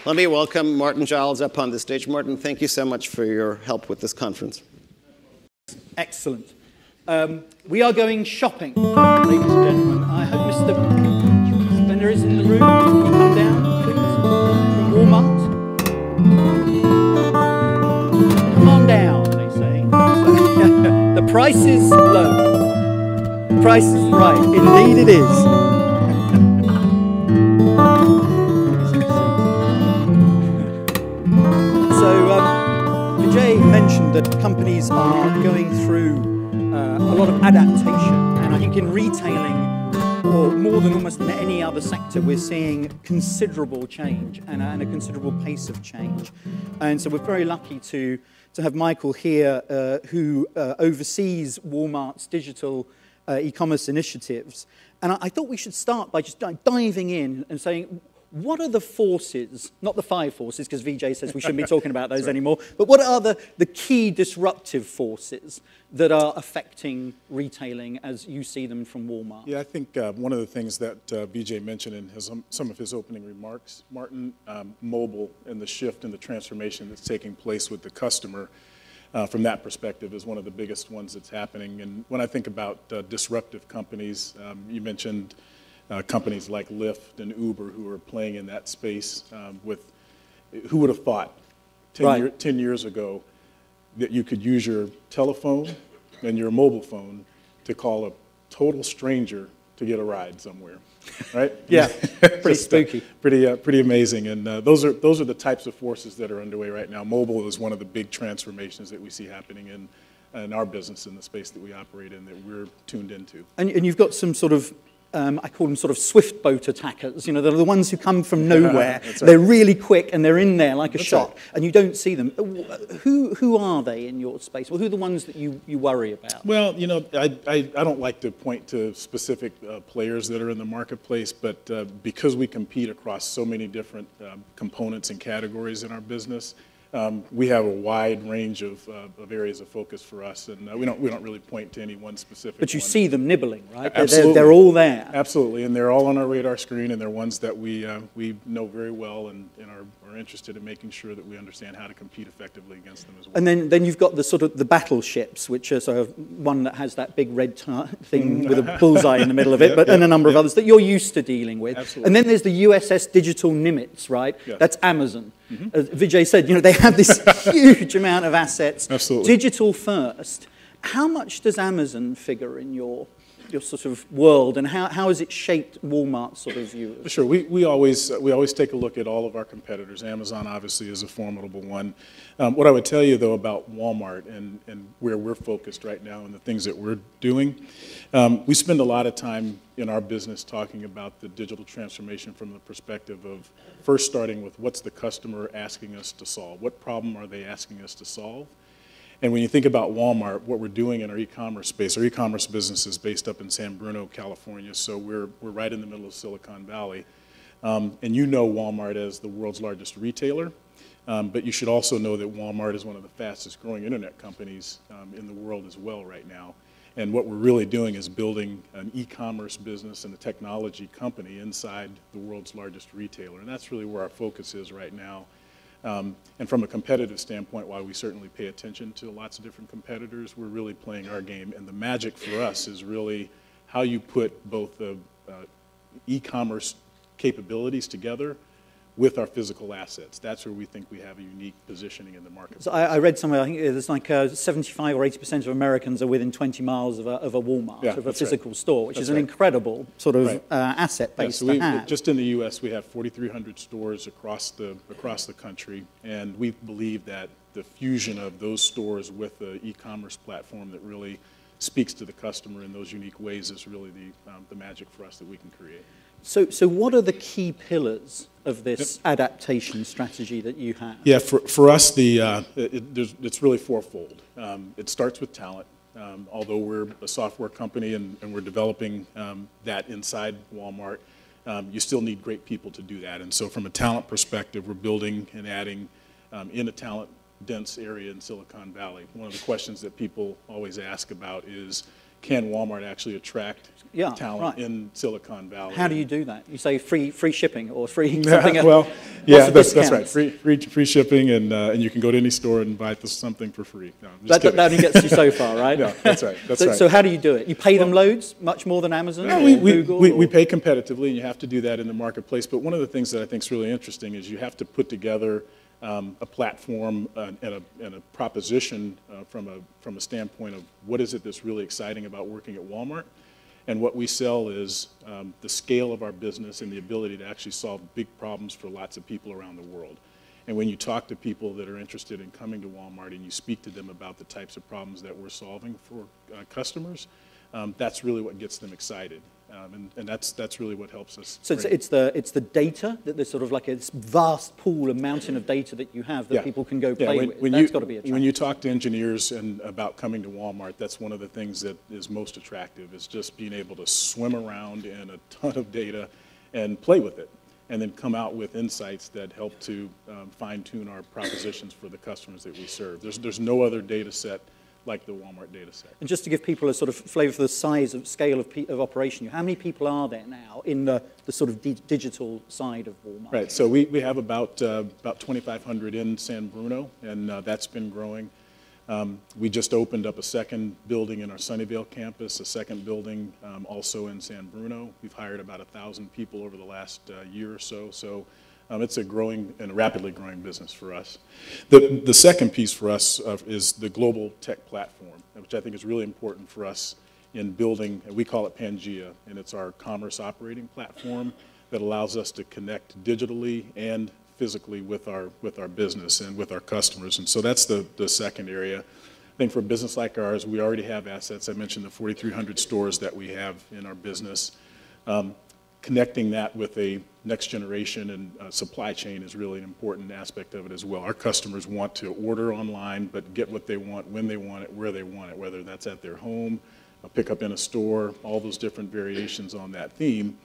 Let me welcome Martin Giles up on the stage. Martin, thank you so much for your help with this conference. Excellent. We are going shopping, ladies and gentlemen. I hope Mr. Bender is in the room. Can you come down, please? From Walmart. Come on down, they say. So, the price is low. The price is right. Indeed it is. Vijay mentioned that companies are going through a lot of adaptation, and I think in retailing, or more than almost in any other sector, we're seeing considerable change and a considerable pace of change. And so we're very lucky to have Michael here, who oversees Walmart's digital e-commerce initiatives. And I thought we should start by just diving in and saying, what are the forces, not the 5 forces, because Vijay says we shouldn't be talking about those anymore, but what are the key disruptive forces that are affecting retailing as you see them from Walmart? Yeah, I think one of the things that Vijay mentioned in some of his opening remarks, Martin, mobile and the shift and the transformation that's taking place with the customer from that perspective is one of the biggest ones that's happening. And when I think about disruptive companies, you mentioned companies like Lyft and Uber who are playing in that space who would have thought 10 years ago that you could use your telephone and your mobile phone to call a total stranger to get a ride somewhere, right? Yeah, pretty spooky. Pretty amazing, and those are the types of forces that are underway right now. Mobile is one of the big transformations that we see happening in our business, in the space that we operate in, that we're tuned into. And you've got some sort of I call them sort of swift boat attackers. You know, they're the ones who come from nowhere. Right. They're really quick and they're in there like a shot, right. and you don't see them. Who are they in your space? Well, who are the ones that you worry about? Well, you know, I don't like to point to specific players that are in the marketplace, but because we compete across so many different components and categories in our business, we have a wide range of areas of focus for us, and we don't really point to any one specific. But you one. See them nibbling, right? Absolutely. They're all there. Absolutely, and they're all on our radar screen, and they're ones that we know very well and are interested in making sure that we understand how to compete effectively against them as well. And then you've got the sort of the battleships, which are sort of one that has that big red thing with a bullseye in the middle of it, and a number of others that you're used to dealing with. Absolutely. And then there's the USS Digital Nimitz, right? Yeah. That's Amazon. Mm-hmm. As Vijay said, you know, they have this huge amount of assets. Absolutely. Digital first. How much does Amazon figure in your sort of world, and how has it shaped Walmart's sort of view? Sure, we always take a look at all of our competitors. Amazon obviously is a formidable one. What I would tell you though about Walmart and where we're focused right now and the things that we're doing, we spend a lot of time in our business talking about the digital transformation from the perspective of first starting with what's the customer asking us to solve? What problem are they asking us to solve? And when you think about Walmart, what we're doing in our e-commerce space, our e-commerce business is based up in San Bruno, California, so we're right in the middle of Silicon Valley. And you know Walmart as the world's largest retailer, but you should also know that Walmart is one of the fastest growing internet companies in the world as well right now. And what we're really doing is building an e-commerce business and a technology company inside the world's largest retailer. And that's really where our focus is right now. And from a competitive standpoint, while we certainly pay attention to lots of different competitors, we're really playing our game. And the magic for us is really how you put both the e-commerce capabilities together with our physical assets. That's where we think we have a unique positioning in the market. So I read somewhere, I think there's like 75 or 80% of Americans are within 20 miles of a Walmart, of a physical store, which is an incredible sort of asset base to have. Just in the U.S., we have 4,300 stores across the country, and we believe that the fusion of those stores with the e-commerce platform that really speaks to the customer in those unique ways is really the magic for us that we can create. So what are the key pillars of this adaptation strategy that you have? Yeah, for us, it's really fourfold. It starts with talent. Although we're a software company and we're developing that inside Walmart, you still need great people to do that. And so from a talent perspective, we're building and adding in a talent-dense area in Silicon Valley. One of the questions that people always ask about is, can Walmart actually attract Yeah, talent right. in Silicon Valley? How do you do that? You say free shipping or free something else? Well, yeah, What's the that's right. discounts? Free shipping, and you can go to any store and buy something for free. No, I'm just That only gets you so far, right? No, that's right. That's so, right. so how do you do it? You pay them loads, much more than Amazon No, or Google? we pay competitively, and you have to do that in the marketplace. But one of the things that I think is really interesting is you have to put together a platform and a proposition from a standpoint of what is it that's really exciting about working at Walmart. And what we sell is the scale of our business and the ability to actually solve big problems for lots of people around the world. And when you talk to people that are interested in coming to Walmart and you speak to them about the types of problems that we're solving for customers, that's really what gets them excited. And that's really what helps us. So it's the data, that there's sort of like a vast pool, a mountain of data that you have that people can go play with. That's got to be attractive. When you talk to engineers about coming to Walmart, that's one of the things that is most attractive, is just being able to swim around in a ton of data and play with it, and then come out with insights that help to fine-tune our propositions for the customers that we serve. There's no other data set like the Walmart data set. And just to give people a sort of flavor for the size of scale of operation, how many people are there now in the sort of digital side of Walmart? Right, so we have about 2,500 in San Bruno, and that's been growing. We just opened up a second building in our Sunnyvale campus, a second building also in San Bruno. We've hired about 1,000 people over the last year or so. So it's a growing and rapidly growing business for us. The second piece for us is the global tech platform, which I think is really important for us in building, and we call it Pangea, and it's our commerce operating platform that allows us to connect digitally and physically with our business and with our customers. And so that's the second area. I think for a business like ours, we already have assets. I mentioned the 4,300 stores that we have in our business. Connecting that with a next generation and supply chain is really an important aspect of it as well. Our customers want to order online, but get what they want, when they want it, where they want it, whether that's at their home, a pickup in a store, all those different variations on that theme.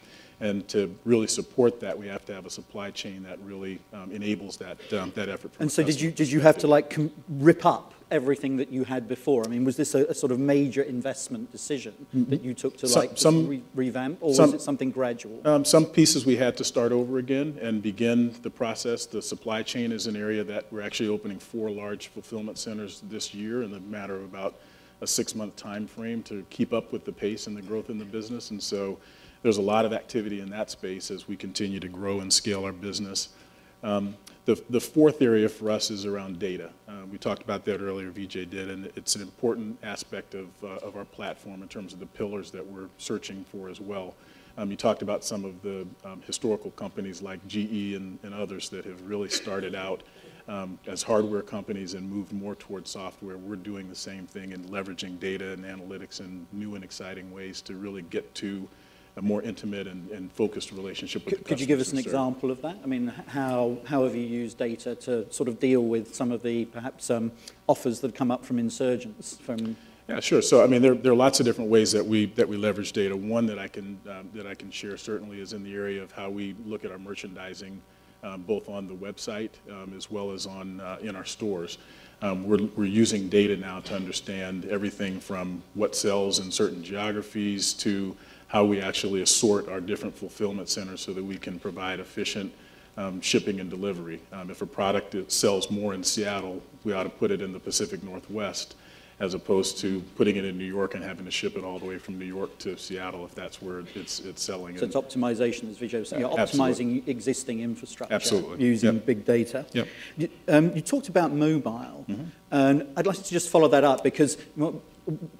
And to really support that, we have to have a supply chain that really enables that effort. And so did you have to like rip up everything that you had before? I mean, was this a sort of major investment decision that you took to revamp, or was it something gradual? Some pieces we had to start over again and begin the process. The supply chain is an area that we're actually opening 4 large fulfillment centers this year in the matter of about a 6-month time frame to keep up with the pace and the growth in the business. And so there's a lot of activity in that space as we continue to grow and scale our business. The fourth area for us is around data. We talked about that earlier, VJ did, and it's an important aspect of our platform in terms of the pillars that we're searching for as well. You talked about some of the historical companies like GE and others that have really started out as hardware companies and moved more towards software. We're doing the same thing and leveraging data and analytics in new and exciting ways to really get to a more intimate and focused relationship with the customers. Could you give us an example of that? I mean, how have you used data to sort of deal with some of the perhaps offers that come up from insurgents? Yeah, sure. So I mean, there are lots of different ways that we leverage data. One that I can share certainly is in the area of how we look at our merchandising, both on the website as well as in our stores. We're using data now to understand everything from what sells in certain geographies to how we actually assort our different fulfillment centers so that we can provide efficient shipping and delivery. If a product sells more in Seattle, we ought to put it in the Pacific Northwest as opposed to putting it in New York and having to ship it all the way from New York to Seattle if that's where it's selling. So it's optimization, as Vijay was saying. You're optimizing existing infrastructure using big data. Yep. You talked about mobile, and I'd like to just follow that up because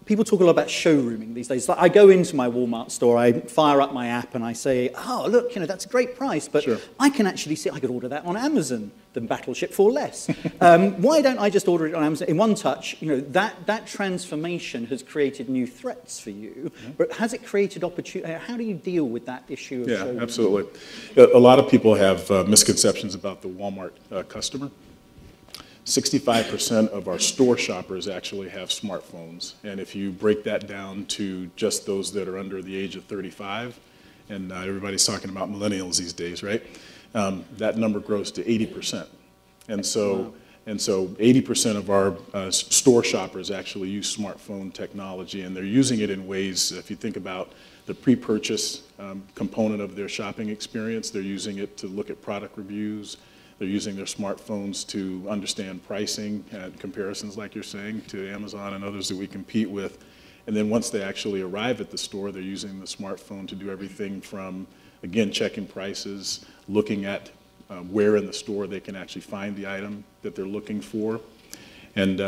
people talk a lot about showrooming these days. Like I go into my Walmart store, I fire up my app, and I say, "Oh, look, that's a great price, but I can actually see I could order that on Amazon than Battleship for less. Why don't I just order it on Amazon in one touch?" That transformation has created new threats for you, but has it created opportunity? How do you deal with that issue of showrooming? Yeah, absolutely. A lot of people have misconceptions about the Walmart customer. 65% of our store shoppers actually have smartphones, and if you break that down to just those that are under the age of 35, and everybody's talking about millennials these days, right? That number grows to 80%. And so, And so 80% of our store shoppers actually use smartphone technology, and they're using it in ways, if you think about the pre-purchase component of their shopping experience, they're using it to look at product reviews. They're using their smartphones to understand pricing and comparisons, like you're saying, to Amazon and others that we compete with. And then once they actually arrive at the store, they're using the smartphone to do everything from, again, checking prices, looking at where in the store they can actually find the item that they're looking for, and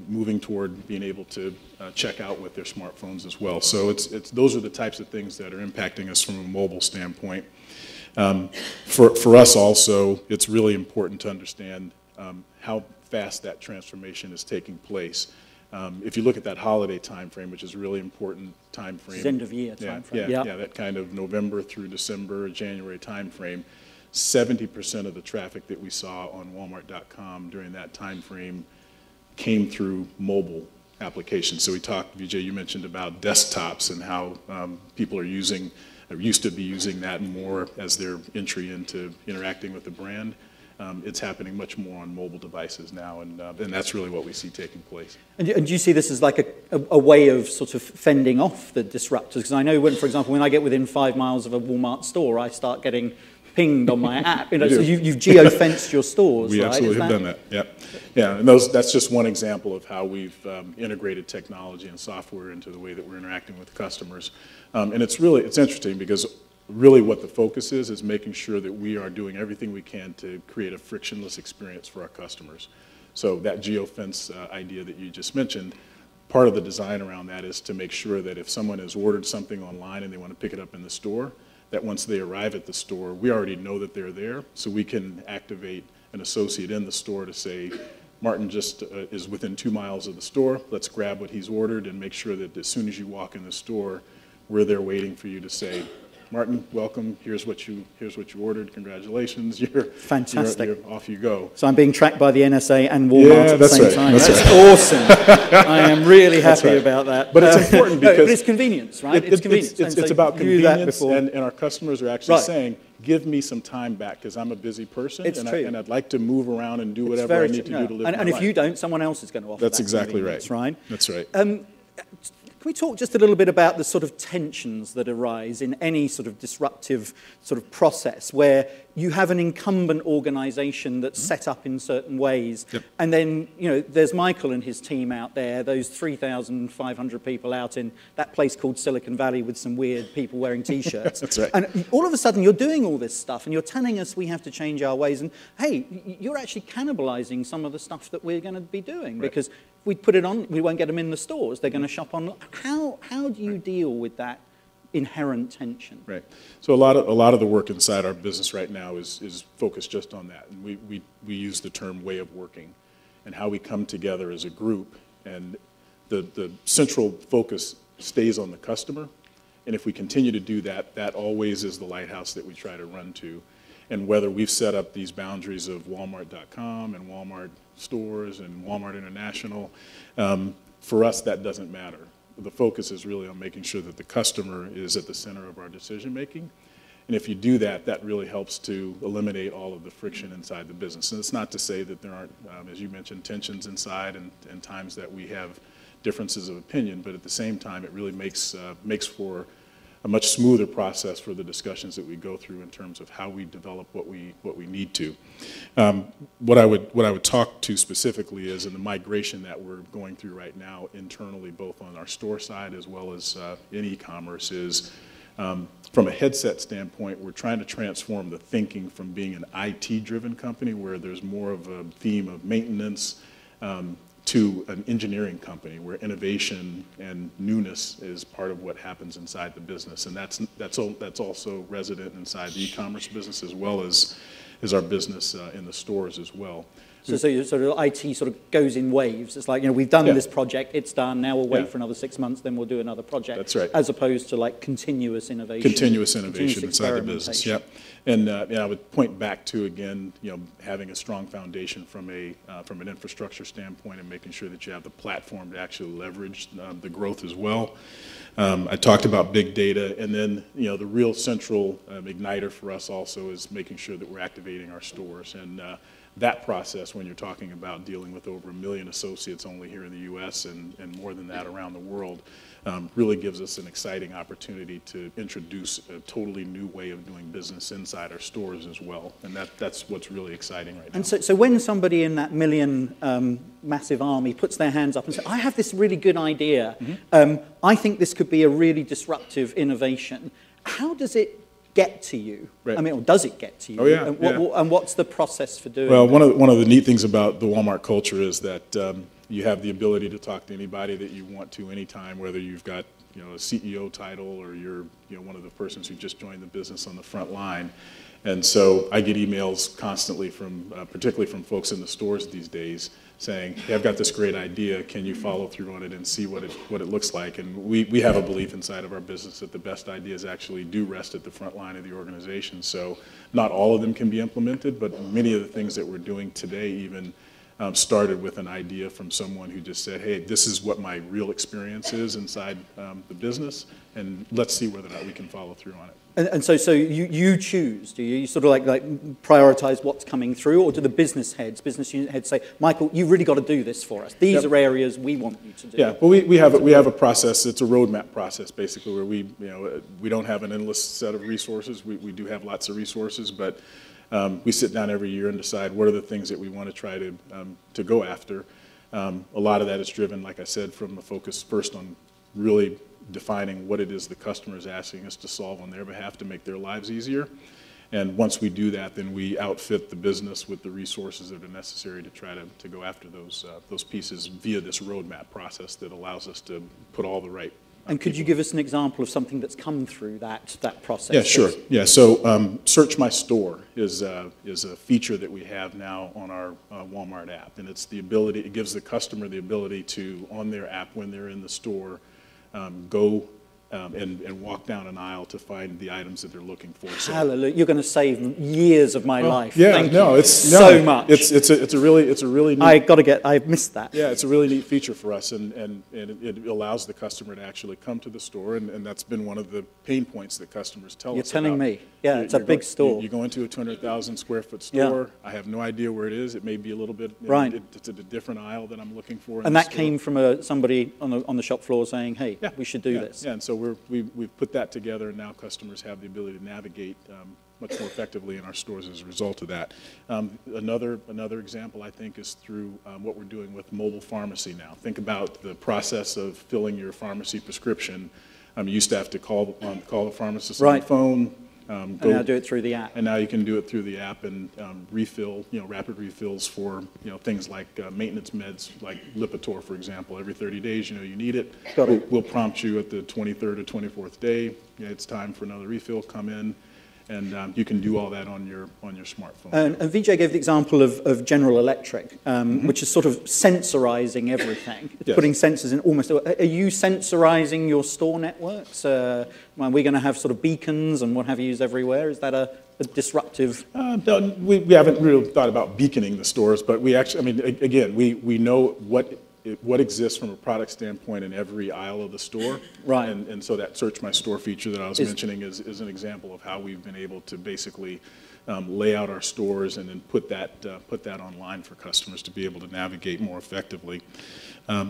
moving toward being able to check out with their smartphones as well. So those are the types of things that are impacting us from a mobile standpoint. For us also, it's really important to understand how fast that transformation is taking place. If you look at that holiday time frame, which is a really important time frame. It's end of year time frame. Yeah, that kind of November through December, January time frame. 70% of the traffic that we saw on Walmart.com during that time frame came through mobile applications. So we talked, Vijay, you mentioned about desktops and how people are using, or used to be using that more as their entry into interacting with the brand. It's happening much more on mobile devices now, and that's really what we see taking place. And do you see this as like a way of sort of fending off the disruptors? Because I know, when, for example, when I get within 5 miles of a Walmart store, I start getting pinged on my app. So you've geofenced your stores, we right? absolutely have done that, yeah. And that's just one example of how we've integrated technology and software into the way that we're interacting with customers. And it's interesting because really what the focus is making sure that we are doing everything we can to create a frictionless experience for our customers. So that geofence idea that you just mentioned, part of the design around that is to make sure that if someone has ordered something online and they want to pick it up in the store, that once they arrive at the store, we already know that they're there, so we can activate an associate in the store to say, Martin just is within 2 miles of the store, let's grab what he's ordered and make sure that as soon as you walk in the store, we're there waiting for you to say, Martin, welcome, here's what you ordered, congratulations, you're fantastic. You're off you go. So I'm being tracked by the NSA and Walmart at the same time. That's awesome. I am really happy about that. But it's important because... but it's convenience, right? It's convenience. It's about convenience, and our customers are actually saying, give me some time back, because I'm a busy person, and I'd like to move around and do whatever I need to do to live my life. And if you don't, someone else is going to offer That's that exactly right. right? That's right. Can we talk just a little bit about the sort of tensions that arise in any sort of disruptive sort of process where you have an incumbent organization that's set up in certain ways, and then, there's Michael and his team out there, those 3,500 people out in that place called Silicon Valley with some weird people wearing T-shirts. That's right. And all of a sudden you're doing all this stuff and you're telling us we have to change our ways, and hey, you're actually cannibalizing some of the stuff that we're going to be doing, because if we put it on, we won't get them in the stores, they're going to shop online. How do you deal with that inherent tension? Right. So a lot of the work inside our business right now is focused just on that. And we use the term way of working and how we come together as a group. And the central focus stays on the customer. And if we continue to do that, that always is the lighthouse that we try to run to. And whether we've set up these boundaries of Walmart.com and Walmart stores and Walmart International, for us that doesn't matter. The focus is really on making sure that the customer is at the center of our decision making. And if you do that, that really helps to eliminate all of the friction inside the business. And it's not to say that there aren't, as you mentioned, tensions inside and times that we have differences of opinion, but at the same time, it really makes for a much smoother process for the discussions that we go through in terms of how we develop what we need to. What I would talk to specifically is in the migration that we're going through right now internally, both on our store side as well as in e-commerce, is from a headset standpoint, we're trying to transform the thinking from being an IT-driven company where there's more of a theme of maintenance to an engineering company where innovation and newness is part of what happens inside the business. And that's also resident inside the e-commerce business as well as our business in the stores as well. So sort of IT sort of goes in waves. It's like, we've done this project, it's done, now we'll wait for another 6 months, then we'll do another project. That's right. As opposed to like continuous innovation. Continuous innovation inside the business, And I would point back to, again, having a strong foundation from an infrastructure standpoint and making sure that you have the platform to actually leverage the growth as well. I talked about big data, and then the real central igniter for us also is making sure that we're activating our stores. And that process, when you're talking about dealing with over 1 million associates only here in the U.S. and more than that around the world, really gives us an exciting opportunity to introduce a totally new way of doing business inside our stores as well. And that's what's really exciting right now. And so when somebody in that million massive army puts their hands up and says, I have this really good idea, I think this could be a really disruptive innovation, how does it get to you? Right. I mean, or does it get to you? Oh, yeah, And what's the process for doing Well, that? one of the neat things about the Walmart culture is that you have the ability to talk to anybody that you want to anytime, whether you've got a CEO title or you're one of the persons who just joined the business on the front line. And so I get emails constantly from, particularly from folks in the stores these days, saying, hey, I've got this great idea, can you follow through on it and see what it looks like? And we have a belief inside of our business that the best ideas actually do rest at the front line of the organization. So not all of them can be implemented, but many of the things that we're doing today even started with an idea from someone who just said, hey, this is what my real experience is inside the business, and let's see whether or not we can follow through on it. And so you choose, do you? You sort of like prioritize what's coming through, or do the business unit heads say, Michael, you've really got to do this for us. These are areas we want you to do. Yeah, well, we have a process. It's a roadmap process, basically, where we don't have an endless set of resources. We do have lots of resources, but we sit down every year and decide what are the things that we want to try to go after. A lot of that is driven, like I said, from a focus first on really defining what it is the customer is asking us to solve on their behalf to make their lives easier. And once we do that, then we outfit the business with the resources that are necessary to try to go after those pieces via this roadmap process that allows us to put all the right. And could you give us an example of something that's come through that process? Yeah, sure. Yeah, so Search My Store is a feature that we have now on our Walmart app, and it's the ability. It gives the customer the ability to, on their app when they're in the store, go and walk down an aisle to find the items that they're looking for. So, hallelujah! You're going to save years of my life. Yeah, Thank no, you it's so much. It's a really neat, I've missed that. Yeah, it's a really neat feature for us, and it allows the customer to actually come to the store, and that's been one of the pain points that customers tell us. You're telling about. me, yeah, it's a big store. You go into a 200,000 square foot store. Yeah. I have no idea where it is. It may be a little bit. Right. It's a different aisle that I'm looking for. And that came from somebody on the shop floor saying, "Hey, yeah, we should do this." Yeah, and so we've put that together, and now customers have the ability to navigate much more effectively in our stores as a result of that. Another example, I think, is through what we're doing with mobile pharmacy now. Think about the process of filling your pharmacy prescription. You used to have to call the pharmacist on the phone. And now do it through the app. And now you can do it through the app and refill, rapid refills for, things like maintenance meds, like Lipitor, for example. Every 30 days, you need it. We'll prompt you at the 23rd or 24th day. It's time for another refill. Come in. And you can do all that on your smartphone. And Vijay gave the example of General Electric, which is sort of sensorizing everything. It's yes. putting sensors in almost. Are you sensorizing your store networks? Are we going to have sort of beacons and what have yous everywhere? Is that a disruptive? No, we haven't really thought about beaconing the stores, but we actually, again, we know what exists from a product standpoint in every aisle of the store. Right. And so that Search My Store feature that I was mentioning is an example of how we've been able to basically lay out our stores and then put that online for customers to be able to navigate more effectively.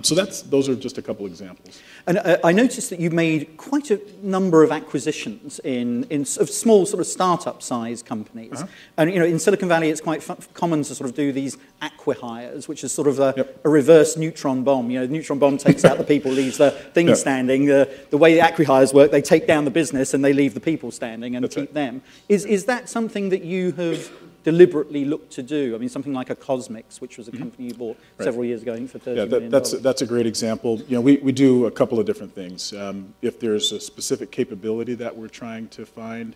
So those are just a couple examples. And I noticed that you made quite a number of acquisitions in small sort of startup size companies. Uh-huh. And in Silicon Valley, it's quite common to sort of do these acqui-hires, which is sort of a reverse neutron bomb. The neutron bomb takes out the people, leaves the thing standing. The way the acqui-hires work, they take down the business and they leave the people standing and keep them. Is that something that you have deliberately looked to do? Something like a Cosmix, which was a company you bought several years ago for $30 million. That's a great example. We do a couple of different things. If there's a specific capability that we're trying to find,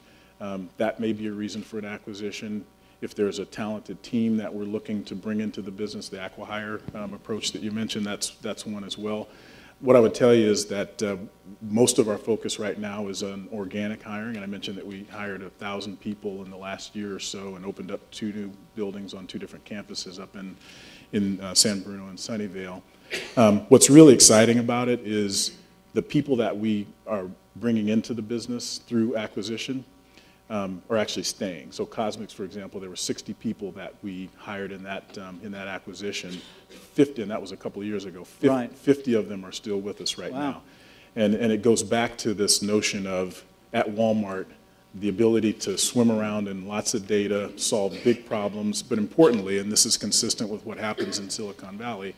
that may be a reason for an acquisition. If there's a talented team that we're looking to bring into the business, the acqui-hire approach that you mentioned, that's one as well. What I would tell you is that most of our focus right now is on organic hiring, and I mentioned that we hired 1,000 people in the last year or so and opened up 2 new buildings on 2 different campuses up in San Bruno and Sunnyvale. What's really exciting about it is the people that we are bringing into the business through acquisition. are actually staying. So Cosmics, for example, there were 60 people that we hired in that acquisition. 50, and that was a couple of years ago. 50 of them are still with us right now. And it goes back to this notion of, at Walmart, the ability to swim around in lots of data, solve big problems, but importantly, and this is consistent with what happens in Silicon Valley,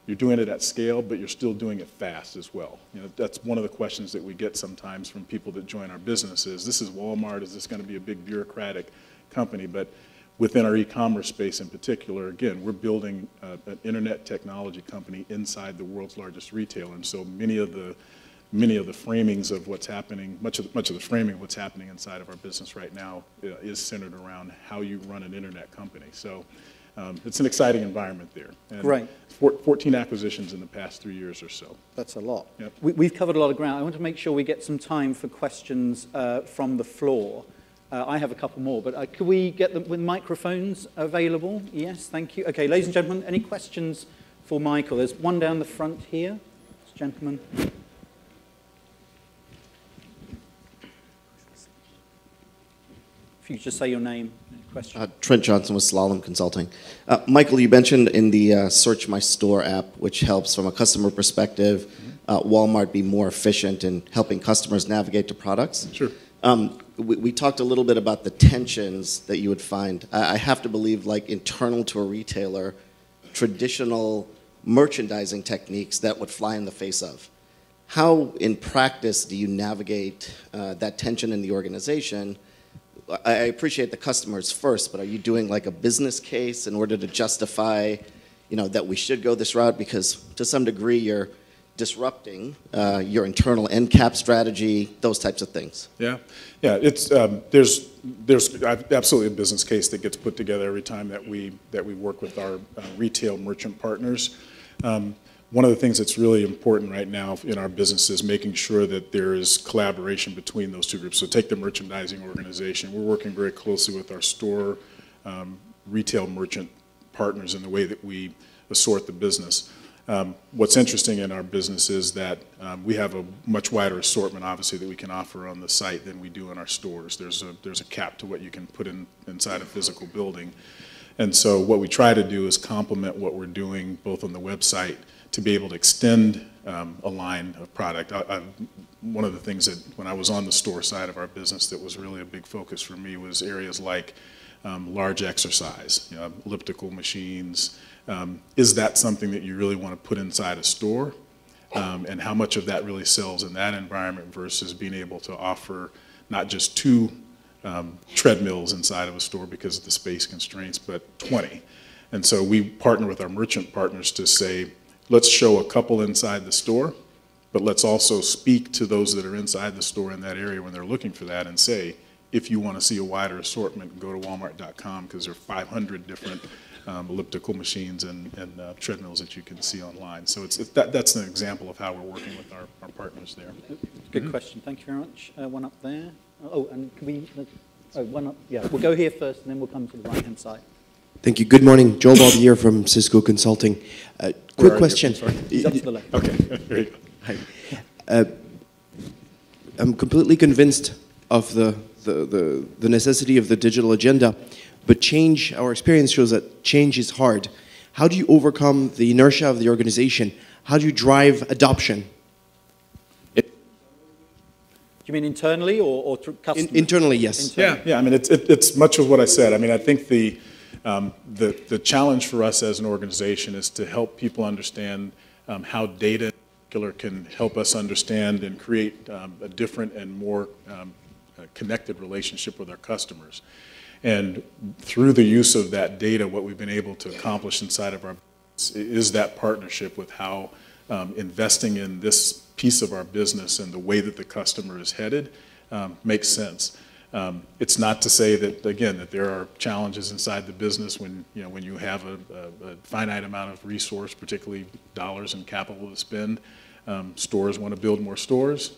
you're doing it at scale, but you're still doing it fast as well. You know, that's one of the questions that we get sometimes from people that join our businesses. This is Walmart, is this going to be a big bureaucratic company? But within our e-commerce space in particular, again, we're building an internet technology company inside the world's largest retailer, and so many of the framings of what's happening, much of the framing of what's happening inside of our business right now is centered around how you run an internet company. So it's an exciting environment there. And Great. 14 acquisitions in the past 3 years or so. That's a lot. Yep. We've covered a lot of ground. I want to make sure we get some time for questions from the floor. I have a couple more, but could we get them with microphones available? Yes, thank you. Okay, ladies and gentlemen, any questions for Michael? There's one down the front here. This gentleman. If you could just say your name and question. Trent Johnson with Slalom Consulting. Michael, you mentioned in the Search My Store app, which helps from a customer perspective, Walmart be more efficient in helping customers navigate to products. Sure. We talked a little bit about the tensions that you would find. I have to believe, like internal to a retailer, traditional merchandising techniques that would fly in the face of. How, in practice, do you navigate that tension in the organization? I appreciate the customers first, but are you doing like a business case in order to justify, that we should go this route? Because to some degree, you're disrupting your internal end cap strategy, those types of things. Yeah. It's there's absolutely a business case that gets put together every time that we work with our retail merchant partners. One of the things that's really important right now in our business is making sure that there is collaboration between those two groups. So take the merchandising organization. We're working very closely with our store retail merchant partners in the way that we assort the business. What's interesting in our business is that we have a much wider assortment, obviously, that we can offer on the site than we do in our stores. There's a cap to what you can put inside a physical building. And so what we try to do is complement what we're doing both on the website to be able to extend a line of product. One of the things that when I was on the store side of our business that was really a big focus for me was areas like large exercise, elliptical machines. Is that something that you really want to put inside a store? And how much of that really sells in that environment versus being able to offer not just 2 treadmills inside of a store because of the space constraints, but 20. And so we partner with our merchant partners to say, let's show a couple inside the store, but let's also speak to those that are inside the store in that area when they're looking for that and say, if you want to see a wider assortment, go to walmart.com because there are 500 different elliptical machines and treadmills that you can see online. So that's an example of how we're working with our partners there. Good question. Thank you very much. One up there. Oh, and can we... one up. Yeah, we'll go here first, and then we'll come to the right-hand side. Thank you. Good morning. Joe Baldier from Cisco Consulting. Quick question. Jump to the left. Okay, there you go. Hi. I'm completely convinced of the necessity of the digital agenda, but change, our experience shows that change is hard. How do you overcome the inertia of the organization? How do you drive adoption? Do you mean internally or through customers? Internally, yes. Yeah. I mean, it's much of what I said. I mean, I think the challenge for us as an organization is to help people understand how data in particular can help us understand and create a different and more connected relationship with our customers. And through the use of that data, what we've been able to accomplish inside of our business is that partnership with how investing in this piece of our business and the way that the customer is headed makes sense. It's not to say that, again, that there are challenges inside the business when you have a finite amount of resource, particularly dollars and capital to spend. Stores want to build more stores.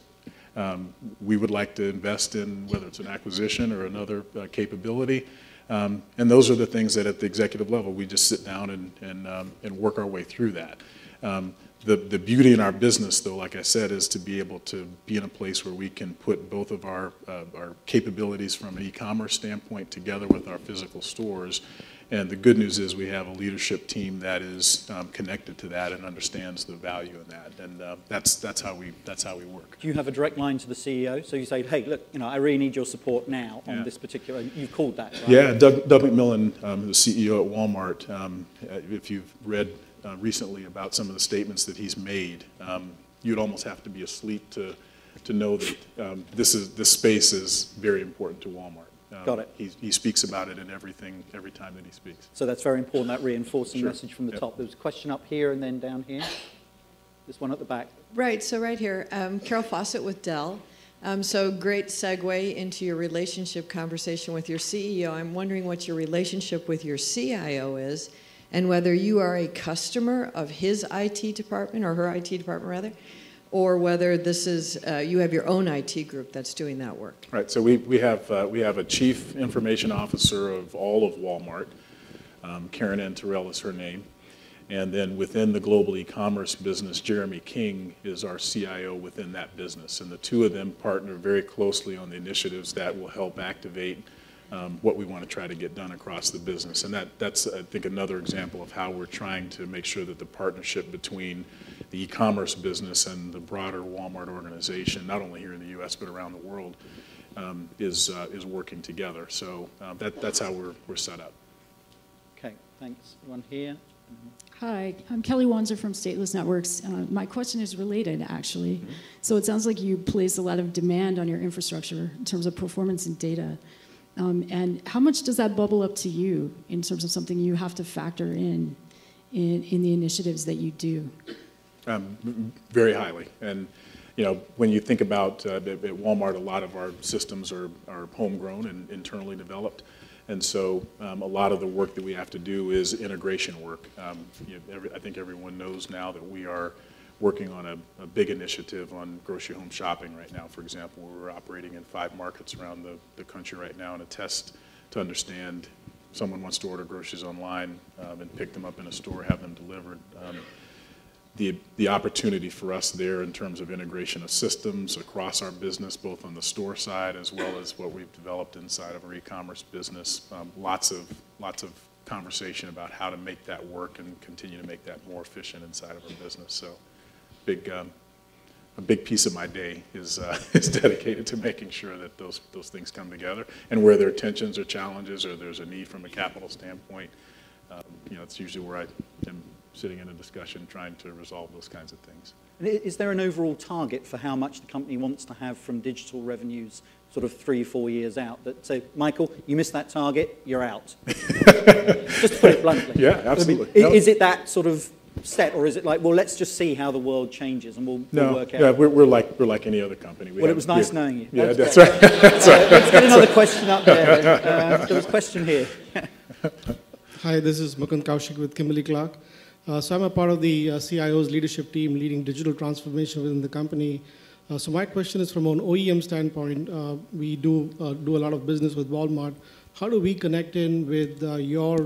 We would like to invest in whether it's an acquisition or another capability. And those are the things that at the executive level we just sit down and work our way through that. The beauty in our business, though, like I said, is to be able to be in a place where we can put both of our capabilities from an e-commerce standpoint together with our physical stores. And the good news is we have a leadership team that is connected to that and understands the value in that. And that's how we work. Do you have a direct line to the CEO? So you say, hey, look, I really need your support now on this particular, you've called that, right? Yeah, Doug McMillan, the CEO at Walmart, if you've read recently about some of the statements that he's made, you'd almost have to be asleep to know that this space is very important to Walmart. Got it. He speaks about it in every time that he speaks. So that's very important, that reinforcing message from the top. There was a question up here and then down here. This one at the back. Right, so right here, Carol Fawcett with Dell. So great segue into your relationship conversation with your CEO. I'm wondering what your relationship with your CIO is and whether you are a customer of his IT department, or her IT department rather, or whether this is, you have your own IT group that's doing that work. Right, so we have a chief information officer of all of Walmart. Karen Ann Terrell is her name. And then within the global e-commerce business, Jeremy King is our CIO within that business. And the two of them partner very closely on the initiatives that will help activate what we want to try to get done across the business. And that's, I think, another example of how we're trying to make sure that the partnership between the e-commerce business and the broader Walmart organization, not only here in the U.S. but around the world, is working together. So that's how we're set up. Okay, thanks. One here. Hi, I'm Kelly Wanzer from Stateless Networks. My question is related, actually. Mm-hmm. So it sounds like you place a lot of demand on your infrastructure in terms of performance and data. And how much does that bubble up to you in terms of something you have to factor in the initiatives that you do? Very highly. And when you think about at Walmart, a lot of our systems are homegrown and internally developed. And so a lot of the work that we have to do is integration work. I think everyone knows now that we are working on a big initiative on grocery home shopping right now. For example, we're operating in 5 markets around the country right now in a test to understand someone wants to order groceries online and pick them up in a store, have them delivered. The opportunity for us there in terms of integration of systems across our business, both on the store side as well as what we've developed inside of our e-commerce business. Lots of conversation about how to make that work and continue to make that more efficient inside of our business. So, a big piece of my day is dedicated to making sure that those things come together, and where there are tensions or challenges or there's a need from a capital standpoint, it's usually where I am sitting in a discussion trying to resolve those kinds of things. And is there an overall target for how much the company wants to have from digital revenues sort of 3-4 years out? That say, Michael, you missed that target, you're out. Just to put it bluntly. Yeah, absolutely. I mean, is it that sort of set, or is it like, well, let's just see how the world changes and we'll work out? Yeah, we're like any other company. It was nice knowing you. Yeah, that's right. That's right. Let's get another question up there. There was a question here. Hi, this is Mukund Kaushik with Kimberly-Clark. So I'm a part of the CIO's leadership team leading digital transformation within the company. So my question is from an OEM standpoint. We do a lot of business with Walmart. How do we connect in with your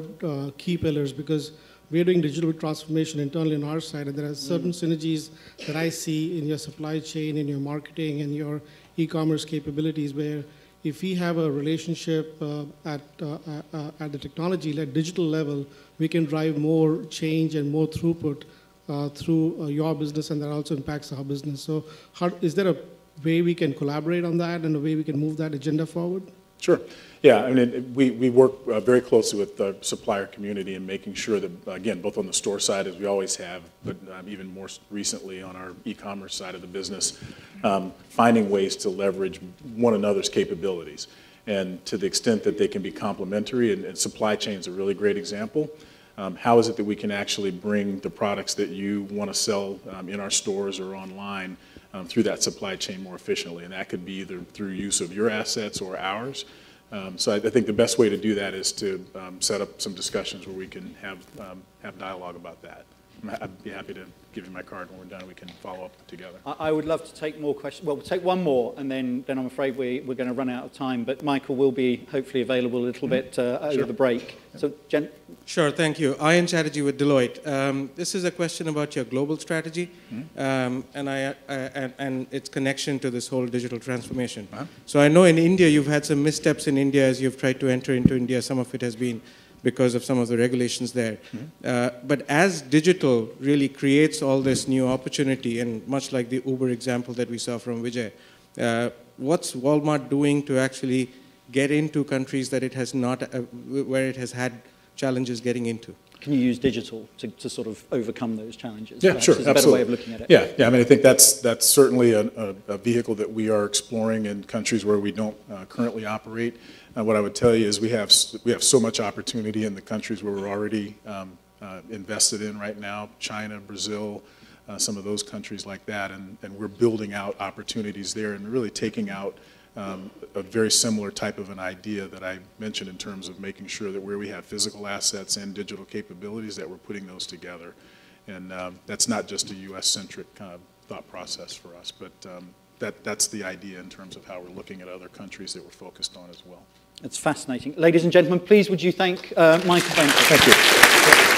key pillars? Because we're doing digital transformation internally on our side, and there are certain synergies that I see in your supply chain, in your marketing, and your e-commerce capabilities, where if we have a relationship at the technology-led digital level, we can drive more change and more throughput through your business, and that also impacts our business. So is there a way we can collaborate on that and a way we can move that agenda forward? Sure. Yeah, I mean, we work very closely with the supplier community in making sure that, again, both on the store side, as we always have, but even more recently on our e-commerce side of the business, finding ways to leverage one another's capabilities. And to the extent that they can be complementary, and supply chain is a really great example, how is it that we can actually bring the products that you want to sell in our stores or online through that supply chain more efficiently? And that could be either through use of your assets or ours. So I think the best way to do that is to set up some discussions where we can have dialogue about that. I'd be happy to give you my card when we're done. We can follow up together. I would love to take more questions. Well, we'll take one more, and then I'm afraid we're going to run out of time. But Michael will be hopefully available a little bit over the break. So, Jen? Sure, thank you. Ian Chatterjee with Deloitte. This is a question about your global strategy and its connection to this whole digital transformation. So I know in India you've had some missteps in India as you've tried to enter into India. Some of it has been because of some of the regulations there. But as digital really creates all this new opportunity, and much like the Uber example that we saw from Vijay, what's Walmart doing to actually get into countries that it has not, where it has had challenges getting into? Can you use digital to sort of overcome those challenges? Yeah, sure, absolutely. A better way of looking at it. Yeah. I mean, I think that's certainly a vehicle that we are exploring in countries where we don't currently operate. What I would tell you is we have so much opportunity in the countries where we're already invested in right now, China, Brazil, some of those countries like that, and we're building out opportunities there and really taking out a very similar type of an idea that I mentioned in terms of making sure that where we have physical assets and digital capabilities that we're putting those together. And that's not just a US-centric kind of thought process for us, but that's the idea in terms of how we're looking at other countries that we're focused on as well. It's fascinating. Ladies and gentlemen, please would you thank Michael Benton. Thank you.